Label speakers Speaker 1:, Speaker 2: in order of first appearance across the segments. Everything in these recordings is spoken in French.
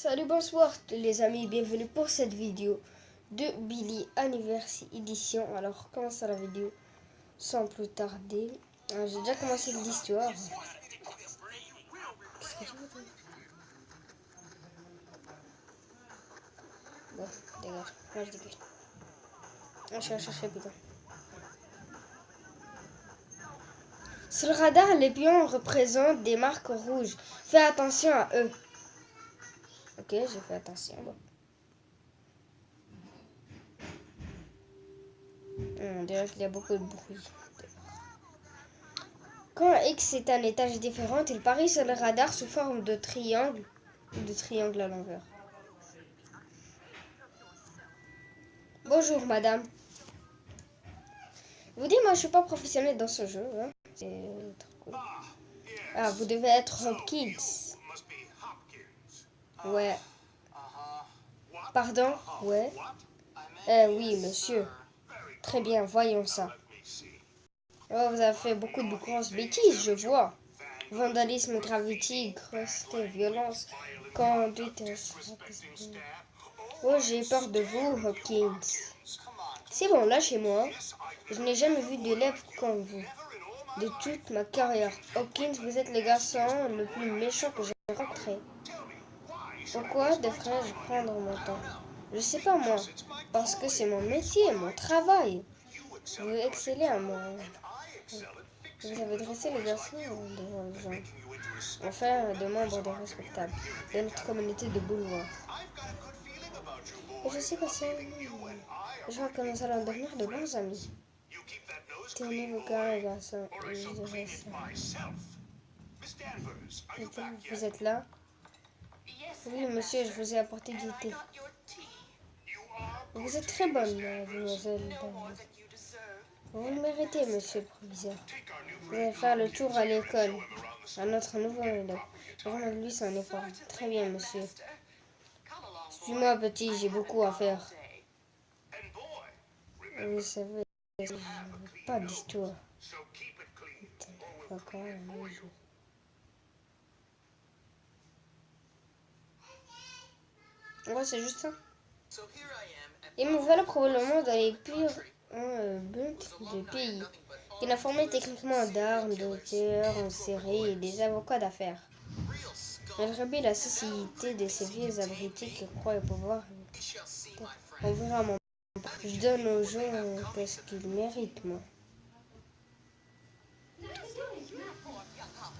Speaker 1: Salut, bonsoir les amis, bienvenue pour cette vidéo de Billy Anniversary Edition. Alors, commence la vidéo sans plus tarder. J'ai déjà commencé l'histoire. Qu'est-ce que tu veux dire? Bon, dégage, moi je dégage. Je suis à chercher putain. Sur le radar, les pions représentent des marques rouges. Fais attention à eux. Ok, j'ai fait attention. Bon. On dirait qu'il y a beaucoup de bruit. Quand X est un étage différent, il paraît sur le radar sous forme de triangle ou de triangle à l'envers. Bonjour madame. Vous dites, moi je suis pas professionnel dans ce jeu. Hein. C'est trop cool. Ah, vous devez être Hopkins. Ouais. Pardon? Ouais. Oui, monsieur. Très bien, voyons ça. Oh, vous avez fait beaucoup de grosses bêtises, je vois. Vandalisme, gravity, grossité, violence, conduite. Oh, j'ai peur de vous, Hopkins. C'est bon, lâchez-moi. Je n'ai jamais vu de lèvres comme vous. De toute ma carrière, Hopkins, vous êtes le garçon le plus méchant que j'ai rencontré. Pourquoi devrais-je prendre mon temps? Je sais pas moi, parce que c'est mon métier, mon travail. Vous excellez à mon... Vous avez dressé le garçon devant les gens. Enfin, de membres des respectables de notre communauté de boulevard. Et je sais pas si... Je vois que nous allons devenir de bons amis. Tenez-vous carré, garçon. Je dirais ça. Vous êtes là? Oui, monsieur, je vous ai apporté du thé. Vous êtes très bonne, mademoiselle. Vous le méritez, monsieur le proviseur. Vous allez faire le tour à l'école, à notre nouveau élève. Rendre-lui son effort. Très bien, monsieur. Suis-moi, petit, j'ai beaucoup à faire. Vous savez, pas d'histoire. Ouais, c'est juste ça. Et me voilà probablement dans les pires buts du pays, qui n'a formé techniquement d'armes, de tueurs en série et des avocats d'affaires. Elle rebelle la société de ces vieux abrutis qui croient pouvoir. On verra mon. Je donne aux gens ce qu'ils méritent, moi.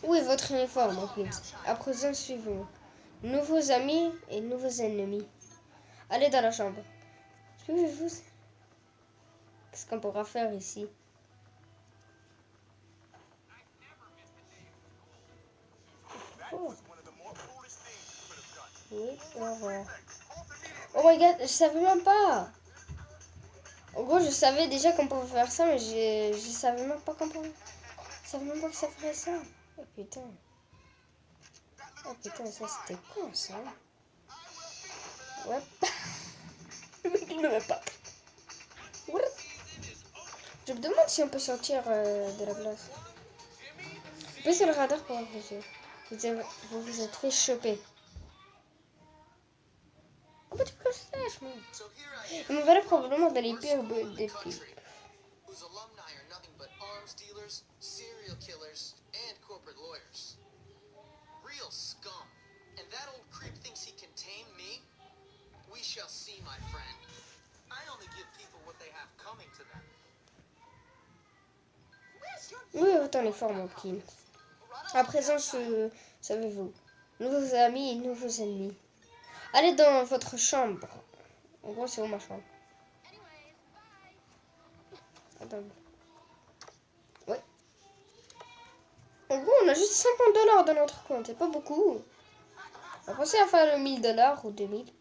Speaker 1: Où est votre uniforme, Hopkins? À présent, suivons. Nouveaux amis et nouveaux ennemis. Allez dans la chambre. Suivez-vous. Qu'est-ce qu'on pourra faire ici? Oh. Oui, oh my god, je savais même pas. En gros, je savais déjà qu'on pouvait faire ça, mais je savais même pas qu'on pouvait. Je savais même pas que ça ferait ça. Oh putain. Oh putain, ça c'était con ça. Ouais. Il ne veut pas. Je me demande si on peut sortir de la place. Baissez le radar pour réfléchir. Vous vous êtes fait choper. Comment tu peux ça, moi? Il me verrait probablement dans les pires des pires. Oui, autant les formes, Hopkins. À présent, savez-vous, nouveaux amis et nouveaux ennemis. Allez dans votre chambre. En gros, c'est où ma chambre? Attends. Ouais. En gros, on a juste 50 $ dans notre compte. C'est pas beaucoup. On va penser à faire le 1000 $ ou 2000.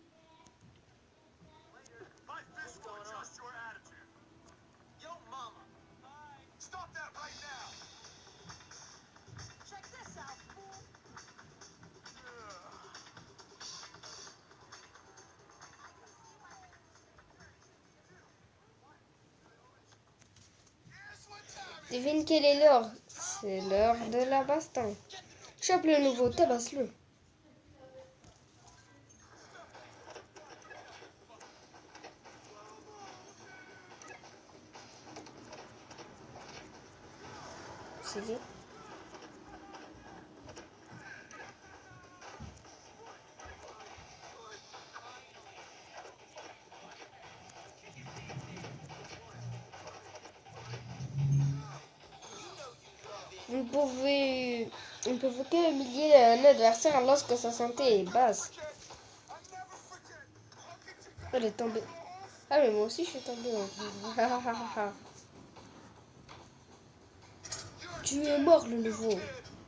Speaker 1: Devine quelle est l'heure? C'est l'heure de la baston. Chope le nouveau, tabasse-le. essayer. Vous ne pouvez que humilier un adversaire lorsque sa santé est basse. Elle est tombée. Ah mais moi aussi je suis tombée. Tu es mort le nouveau.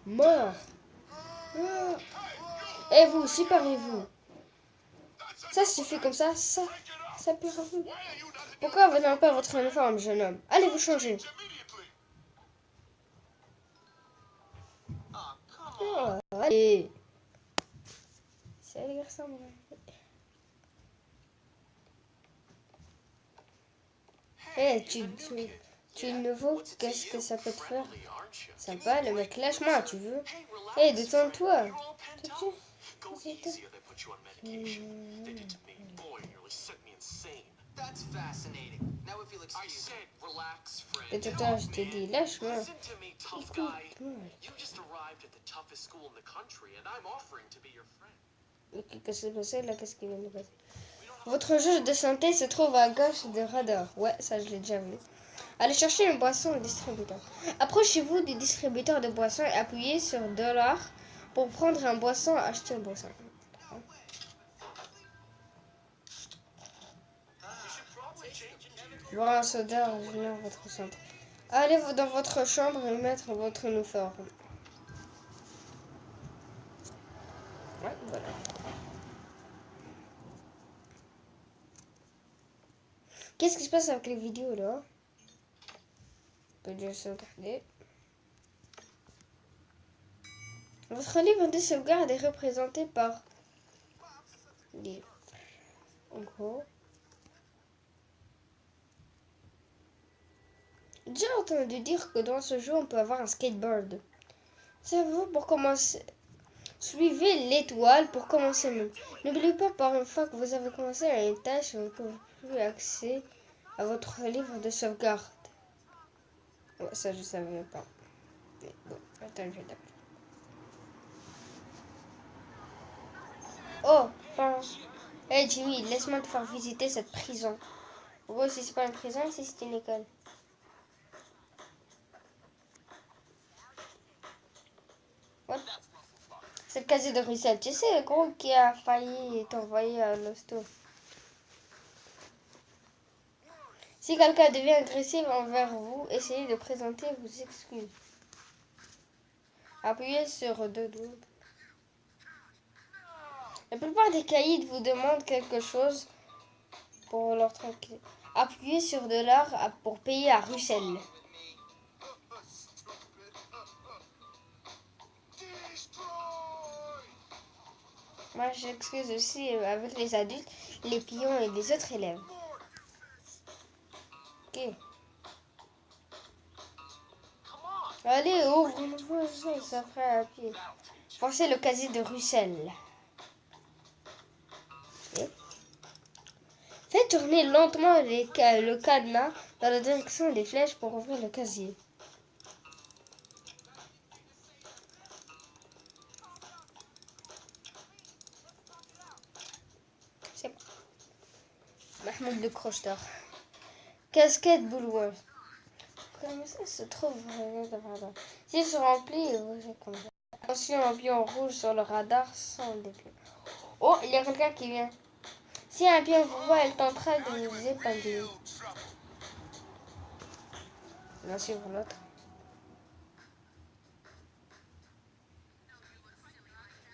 Speaker 1: Mort. Et vous, séparez-vous. Ça suffit comme ça peut vous. Pourquoi vous n'avez pas votre uniforme, jeune homme? Allez vous changer. Oh, allez. C'est les garçons. Eh, tu es nouveau, qu'est-ce que ça peut te faire? Sympa, le mec, lâche-moi, tu veux? Eh, détends-toi. Détends-toi, je t'ai dit, lâche-moi. Écoute-moi. Qu'est-ce qui s'est passé là? Qu'est-ce qui vient de passer? Votre jauge de santé se trouve à gauche du radar. Ouais, ça je l'ai déjà vu. Allez chercher une boisson au distributeur. Approchez-vous du distributeur de boissons et appuyez sur $. Pour prendre un boisson, achetez un boisson. Boire un soda, revenir à votre centre. Allez dans votre chambre et mettre votre uniforme. Ouais, voilà. Qu'est-ce qui se passe avec les vidéos là? On peut déjà sauvegarder. Votre livre de sauvegarde est représenté par livre. En gros. J'ai déjà entendu dire que dans ce jeu on peut avoir un skateboard. Savez-vous pour commencer? Suivez l'étoile pour commencer même. N'oubliez pas, par une fois que vous avez commencé à une tâche, vous n'avez plus accès à votre livre de sauvegarde. Ouais, ça je savais pas. Mais bon, attends, je vais taper. Oh, pardon. Hey Jimmy, laisse-moi te faire visiter cette prison. En gros, si c'est pas une prison, si c'est une école. What? C'est le casier de Russell. Tu sais, le gros qui a failli être envoyé à l'hosto. Si quelqu'un devient agressif envers vous, essayez de présenter vos excuses. Appuyez sur deux doigts. La plupart des caïds vous demandent quelque chose pour leur tranquille. Appuyez sur $. Pour payer à Russell. Moi, j'excuse aussi avec les adultes, les pions et les autres élèves. Ok. Allez, ouvre, ça fera à pied. Forcez le casier de Russell. Okay. Faites tourner lentement le cadenas dans la direction des flèches pour ouvrir le casier. C'est bon. Mahmoud le crocheteur. Casquette Bullworth. Comme ça se trouve. S'il se remplit, comme ça. Attention, un pion rouge sur le radar sans dépion. Oh, il y a quelqu'un qui vient. Si un pion vous voit, elle tentera de vous épingler. On va suivre l'autre.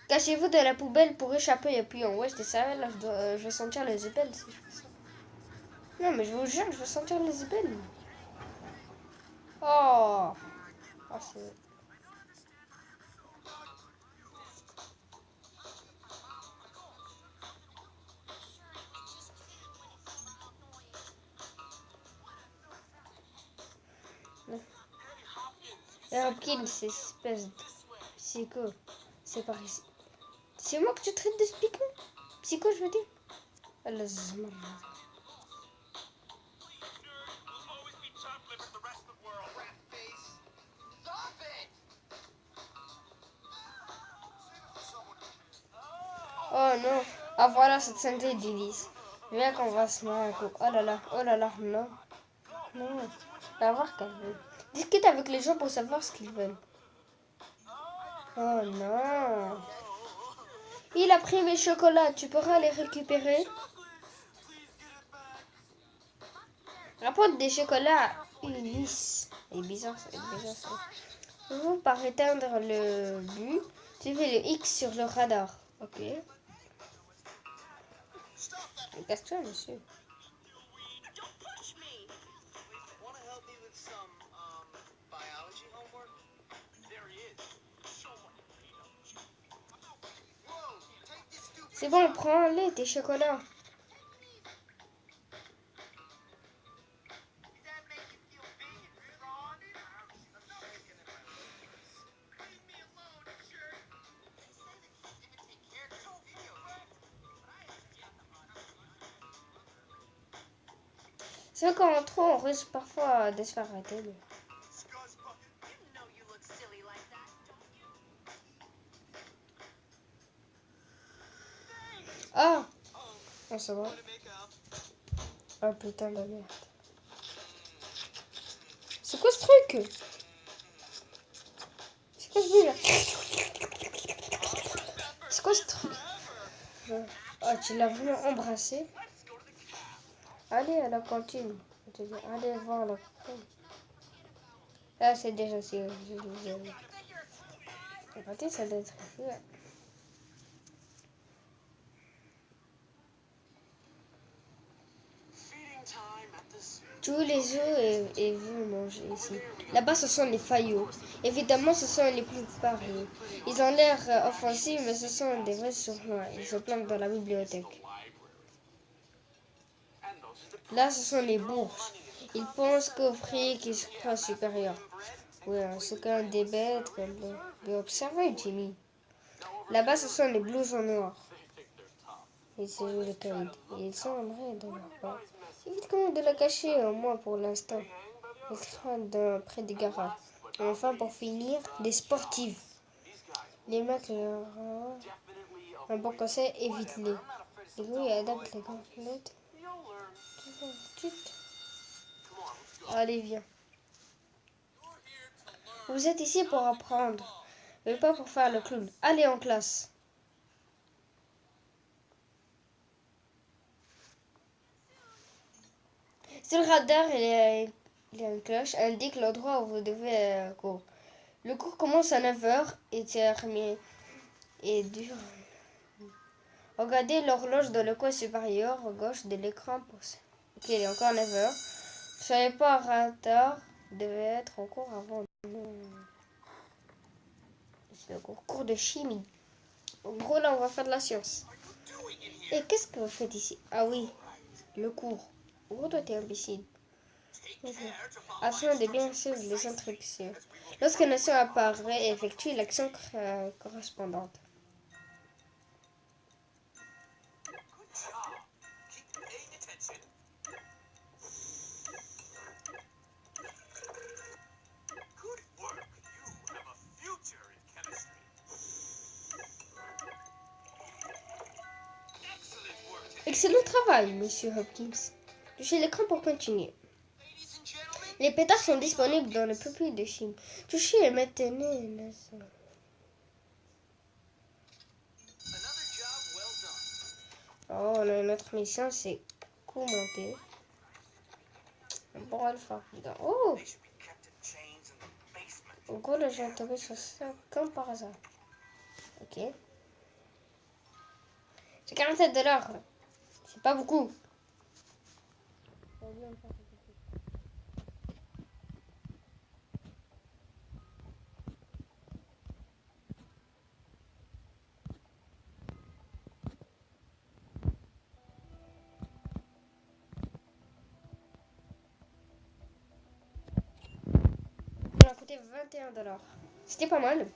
Speaker 1: Cachez-vous de la poubelle pour échapper au pion. Ouais, j'étais sérieux, là, je vais sentir les épelles si je fais ça. Non, mais je vous jure, je vais sentir les épelles. Oh, c'est... Et Hopkins, c'est espèce de psycho. C'est par ici. C'est moi que tu traites de psycho? Psycho, je veux dire. Allah, Oh non. Ah voilà cette scène d'Élise. Viens qu'on va se mettre un coup. Oh là là, non. Non. On va voir qu'elle veut. Discute avec les gens pour savoir ce qu'ils veulent. Oh non. Il a pris mes chocolats. Tu pourras les récupérer? Rapporte des chocolats à Ulysse. C'est bizarre, c'est bizarre ça. Vous, par éteindre le but, tu fais le X sur le radar. Ok. Casse-toi, monsieur. C'est bon, prends-les, tes chocolats. C'est vrai qu'en trop, on risque parfois de se faire arrêter. Mais... Ah! Ah, ça va. Ah putain de merde. C'est quoi ce truc? C'est quoi ce bruit là? C'est quoi ce truc? Ah, tu l'as vraiment embrassé? Allez à la cantine. Allez voir la cantine. Ah, c'est déjà si. La cantine, ça doit être ici. Ouais. Tous les œufs et vous mangez ici. Là-bas, ce sont les faillots. Évidemment, ce sont les plus pareils. Ils ont l'air offensifs, mais ce sont des vrais sournois. Ils se planquent dans la bibliothèque. Là, ce sont les bourges. Ils pensent qu'au fric, ils se croient supérieurs. Oui, c'est quand même des bêtes comme mais observez, Jimmy. Là-bas, ce sont les blousons noirs. Ils se jouent le caïd. Ils sont en vrai dans leur part. Évite quand même de la cacher, au moins pour l'instant. Ils traînent près des garages. Et enfin, pour finir, des sportifs. Les mecs, un bon conseil, évite-les. Les gars, ils adaptent les gantelettes. Allez, viens. Vous êtes ici pour apprendre, mais pas pour faire le clown. Allez en classe. Sur le radar, il y a une cloche indique l'endroit où vous devez courir. Le cours commence à 9 heures et termine et dure. Regardez l'horloge dans le coin supérieur à gauche de l'écran. Ok, il est encore 9 heures. Ne soyez pas en retard. Vous devez être en cours avant. C'est le cours de chimie. En gros, là, on va faire de la science. Et qu'est-ce que vous faites ici? Ah oui, le cours. En gros, toi, t'es imbécile. Afin de bien suivre les instructions. Lorsqu'une action apparaît, effectue l'action correspondante. Excellent travail, monsieur Hopkins. Touchez l'écran pour continuer. Les pétards sont disponibles dans le pupille de Chine. Touchez et maintenez. Oh, notre mission, c'est commenter. Un bon alpha. Oh! En gros, là, j'ai tombé sur ça comme par hasard. Ok. C'est 47 $. C'est pas beaucoup. Ça m'a coûté 21 $. C'était pas mal.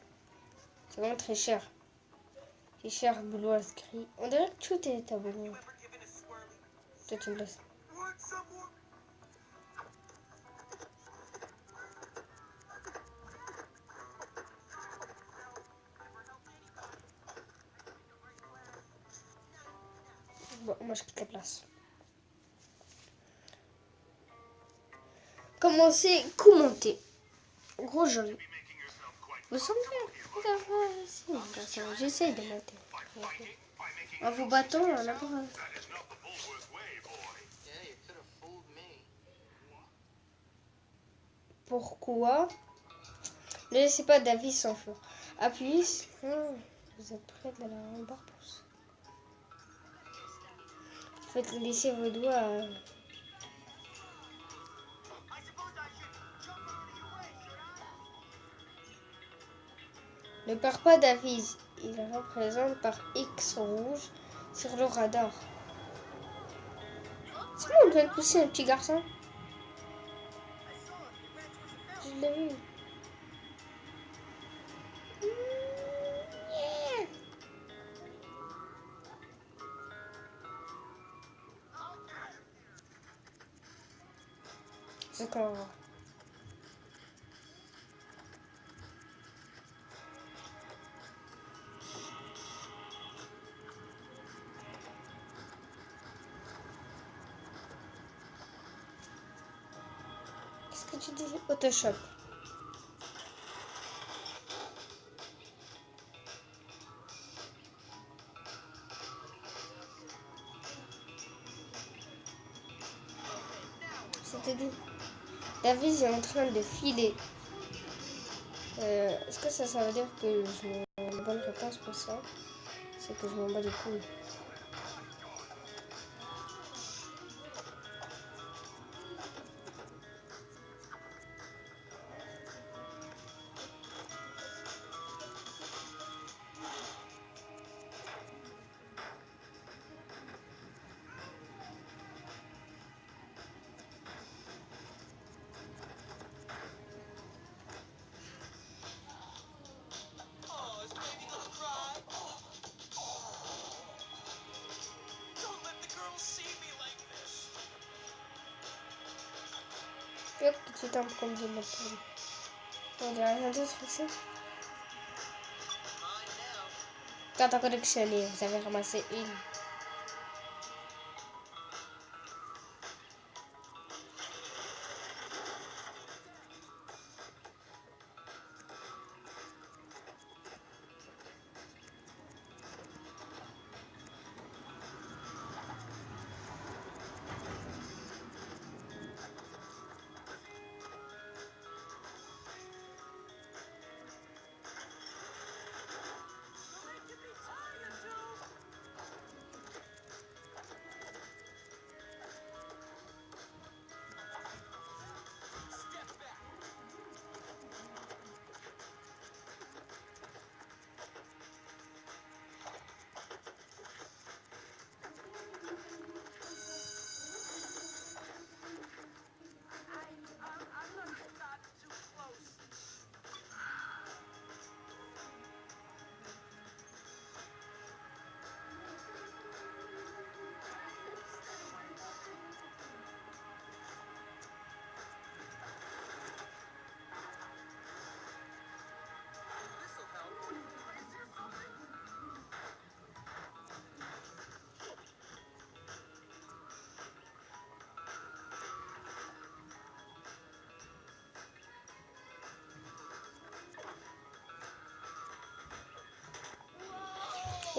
Speaker 1: C'est vraiment très cher. C'est cher, boulot inscrit. On dirait que tout est à boulot. Toi, tu me laisses. Bon, moi je quitte la place. Commencez, commenter. Gros joli. Vous semblez... J'essaie de mater. En vous battant, on a pas... Pourquoi ne laissez pas David sans feu. Appuyez. Vous êtes près de la barre pour ça. Faites laisser vos doigts. Ne perd pas David. Il représente par X rouge sur le radar. C'est bon, on vient de pousser un petit garçon. Je l'ai vu. C'est quand... Qu'est-ce que tu dis? Photoshop. C'était dit. David est en train de filer. Est-ce que ça veut dire que je me... La bonne réponse pour ça, c'est que je m'en bats les couilles. Hop, tout de suite un problème de mettre. On dirait rien d'autre ici. Quand on collectionné, vous avez ramassé une.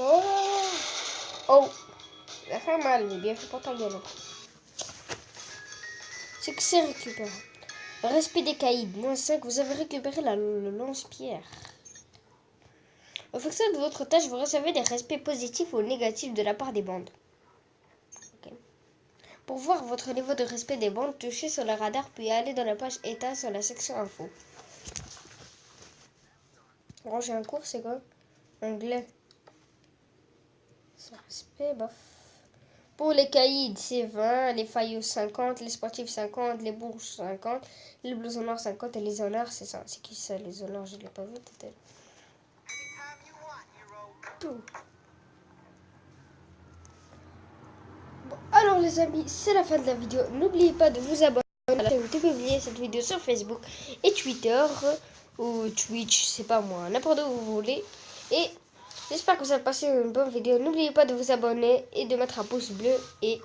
Speaker 1: Oh, oh, ça fait mal, mais bien fait pour ta gueule. C'est que c'est récupéré. Respect des caïds, -5, vous avez récupéré le lance-pierre. En fonction de votre tâche, vous recevez des respects positifs ou négatifs de la part des bandes. Okay. Pour voir votre niveau de respect des bandes, touchez sur le radar puis allez dans la page état sur la section info. Ranger un cours, c'est quoi? Anglais. Respect, bof. Pour les caïds, c'est 20, les faillots 50, les sportifs 50, les bourges 50, les blousons noirs 50 et les honneurs, c'est ça. C'est qui ça, les honneurs? Je ne l'ai pas vu, peut-être. Tout. Bon, alors les amis, c'est la fin de la vidéo. N'oubliez pas de vous abonner à la chaîne, de publier cette vidéo sur Facebook et Twitter ou Twitch, c'est pas moi, n'importe où vous voulez. Et J'espère que vous avez passé une bonne vidéo. N'oubliez pas de vous abonner et de mettre un pouce bleu. Et